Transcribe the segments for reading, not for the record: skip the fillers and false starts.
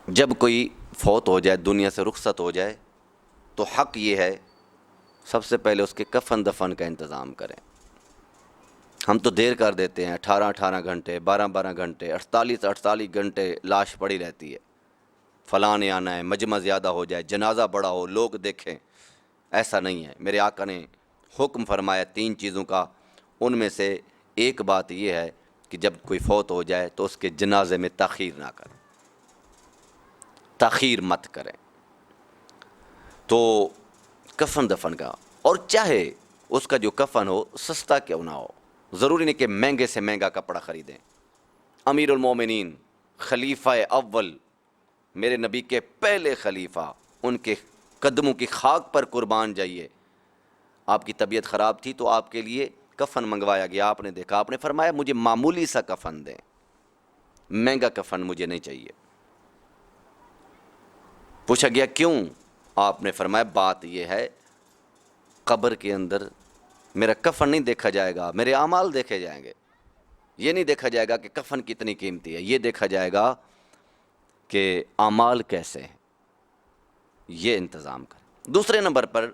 جب کوئی فوت ہو جائے، دنیا سے رخصت ہو جائے، تو حق یہ ہے سب سے پہلے اس کے کفن دفن کا انتظام کریں۔ ہم تو دیر کر دیتے ہیں، 18 گھنٹے، 12 گھنٹے، 48 گھنٹے لاش پڑی رہتی ہے، فلاں نے آنا ہے، مجمع زیادہ ہو جائے، جنازہ بڑا ہو، لوگ دیکھیں۔ ایسا نہیں ہے۔ میرے آقا نے حکم فرمایا 3 چیزوں کا، ان میں سے ایک بات یہ ہے کہ جب کوئی فوت ہو جائے تو اس کے جنازے میں تاخیر نہ کریں، تاخیر مت کریں۔ تو کفن دفن کا، اور چاہے اس کا جو کفن ہو سستا کیوں نہ ہو، ضروری نہیں کہ مہنگے سے مہنگا کپڑا خریدیں۔ امیر المومنین، خلیفہ اول، میرے نبی کے پہلے خلیفہ، ان کے قدموں کی خاک پر قربان جائیے۔ آپ کی طبیعت خراب تھی تو آپ کے لیے کفن منگوایا گیا، آپ نے دیکھا، آپ نے فرمایا مجھے معمولی سا کفن دیں، مہنگا کفن مجھے نہیں چاہیے۔ پوچھا گیا کیوں؟ آپ نے فرمایا بات یہ ہے، قبر کے اندر میرا کفن نہیں دیکھا جائے گا، میرے اعمال دیکھے جائیں گے۔ یہ نہیں دیکھا جائے گا کہ کفن کتنی قیمتی ہے، یہ دیکھا جائے گا کہ اعمال کیسے ہیں، یہ انتظام کریں۔ دوسرے نمبر پر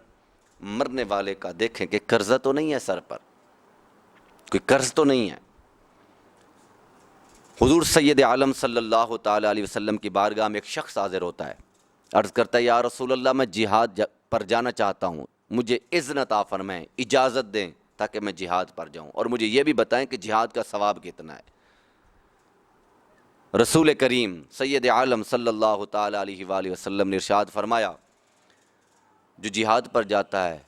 مرنے والے کا دیکھیں کہ قرضہ تو نہیں ہے سر پر، کوئی قرض تو نہیں ہے۔ حضور سید عالم صلی اللہ تعالی علیہ وسلم کی بارگاہ میں ایک شخص حاضر ہوتا ہے، عرض کرتا ہے یا رسول اللہ میں جہاد پر جانا چاہتا ہوں، مجھے اذن عطا فرمائیں، اجازت دیں تاکہ میں جہاد پر جاؤں، اور مجھے یہ بھی بتائیں کہ جہاد کا ثواب کتنا ہے۔ رسول کریم سید عالم صلی اللہ تعالی علیہ وآلہ وسلم نے ارشاد فرمایا جو جہاد پر جاتا ہے،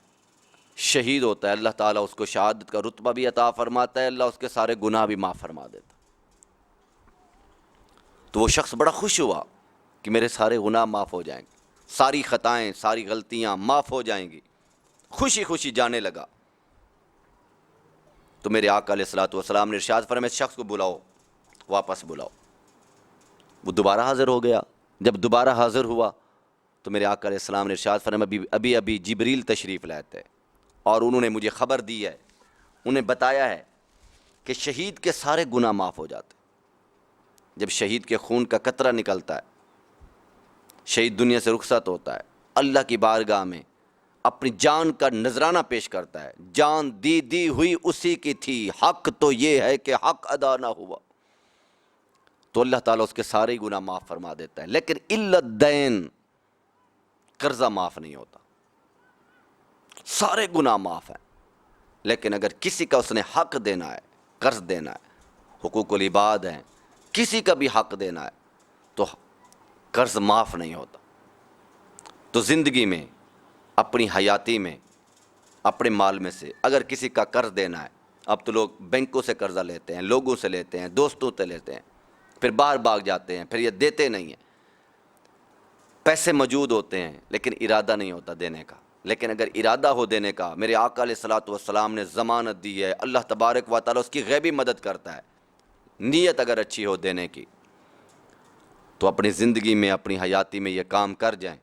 شہید ہوتا ہے، اللہ تعالیٰ اس کو شہادت کا رتبہ بھی عطا فرماتا ہے، اللہ اس کے سارے گناہ بھی معاف فرما دیتا۔ تو وہ شخص بڑا خوش ہوا کہ میرے سارے گناہ معاف ہو جائیں گے، ساری خطائیں، ساری غلطیاں معاف ہو جائیں گی، خوشی خوشی جانے لگا۔ تو میرے آقا علیہ الصلوۃ والسلام نے ارشاد فرمایا اس شخص کو بلاؤ، واپس بلاؤ۔ وہ دوبارہ حاضر ہو گیا۔ جب دوبارہ حاضر ہوا تو میرے آقا علیہ السلام نے ارشاد فرمایا ابھی جبریل تشریف لاتے اور انہوں نے مجھے خبر دی ہے، انہیں بتایا ہے کہ شہید کے سارے گناہ معاف ہو جاتے۔ جب شہید کے خون کا قطرہ نکلتا ہے، شہید دنیا سے رخصت ہوتا ہے، اللہ کی بارگاہ میں اپنی جان کا نذرانہ پیش کرتا ہے، جان دی ہوئی اسی کی تھی، حق تو یہ ہے کہ حق ادا نہ ہوا، تو اللہ تعالیٰ اس کے سارے گناہ معاف فرما دیتا ہے۔ لیکن الا الدین، قرضہ معاف نہیں ہوتا، سارے گناہ معاف ہیں، لیکن اگر کسی کا اس نے حق دینا ہے، قرض دینا ہے، حقوق العباد ہیں، کسی کا بھی حق دینا ہے تو قرض معاف نہیں ہوتا۔ تو زندگی میں، اپنی حیاتی میں، اپنے مال میں سے اگر کسی کا قرض دینا ہے، اب تو لوگ بینکوں سے قرضہ لیتے ہیں، لوگوں سے لیتے ہیں، دوستوں سے لیتے ہیں، پھر باہر بھاگ جاتے ہیں، پھر یہ دیتے نہیں ہیں۔ پیسے موجود ہوتے ہیں لیکن ارادہ نہیں ہوتا دینے کا۔ لیکن اگر ارادہ ہو دینے کا، میرے آقا علیہ الصلوۃ والسلام نے ضمانت دی ہے، اللہ تبارک و تعالیٰ اس کی غیبی مدد کرتا ہے، نیت اگر اچھی ہو دینے کی تو اپنی زندگی میں، اپنی حیاتی میں یہ کام کر جائیں۔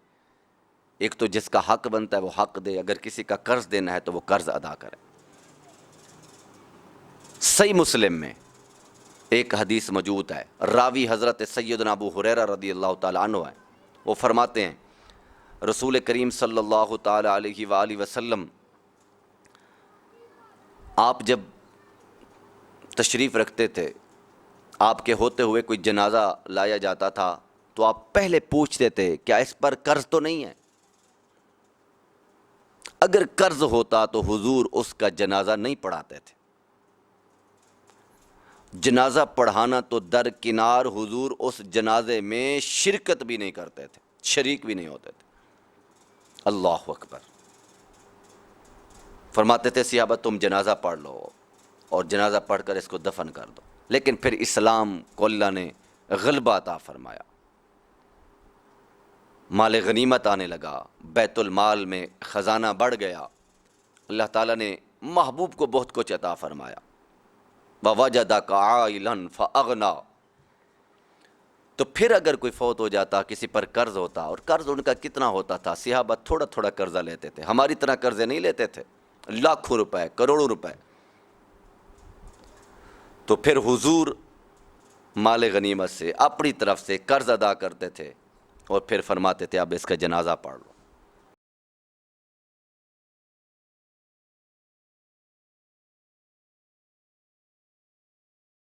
ایک تو جس کا حق بنتا ہے وہ حق دے، اگر کسی کا قرض دینا ہے تو وہ قرض ادا کرے۔ صحیح مسلم میں ایک حدیث موجود ہے، راوی حضرت سیدنا ابو ہریرہ رضی اللہ تعالیٰ عنہ ہے، وہ فرماتے ہیں رسول کریم صلی اللہ تعالی علیہ وآلہ وسلم آپ جب تشریف رکھتے تھے، آپ کے ہوتے ہوئے کوئی جنازہ لایا جاتا تھا تو آپ پہلے پوچھتے تھے کیا اس پر قرض تو نہیں ہے؟ اگر قرض ہوتا تو حضور اس کا جنازہ نہیں پڑھاتے تھے۔ جنازہ پڑھانا تو درکنار، حضور اس جنازے میں شرکت بھی نہیں کرتے تھے، شریک بھی نہیں ہوتے تھے۔ اللہ اکبر۔ فرماتے تھے صحابہ تم جنازہ پڑھ لو اور جنازہ پڑھ کر اس کو دفن کر دو۔ لیکن پھر اسلام کو اللہ نے غلبہ عطا فرمایا، مال غنیمت آنے لگا، بیت المال میں خزانہ بڑھ گیا، اللہ تعالیٰ نے محبوب کو بہت کچھ عطا فرمایا۔ وَوَجَدَكَ عَائِلًا فَأَغْنَىٰ۔ تو پھر اگر کوئی فوت ہو جاتا، کسی پر قرض ہوتا، اور قرض ان کا کتنا ہوتا تھا، صحابہ تھوڑا تھوڑا قرضہ لیتے تھے، ہماری طرح قرضے نہیں لیتے تھے، لاکھوں روپے، کروڑوں روپے۔ تو پھر حضور مال غنیمت سے اپنی طرف سے قرض ادا کرتے تھے، اور پھر فرماتے تھے اب اس کا جنازہ پڑھ لو.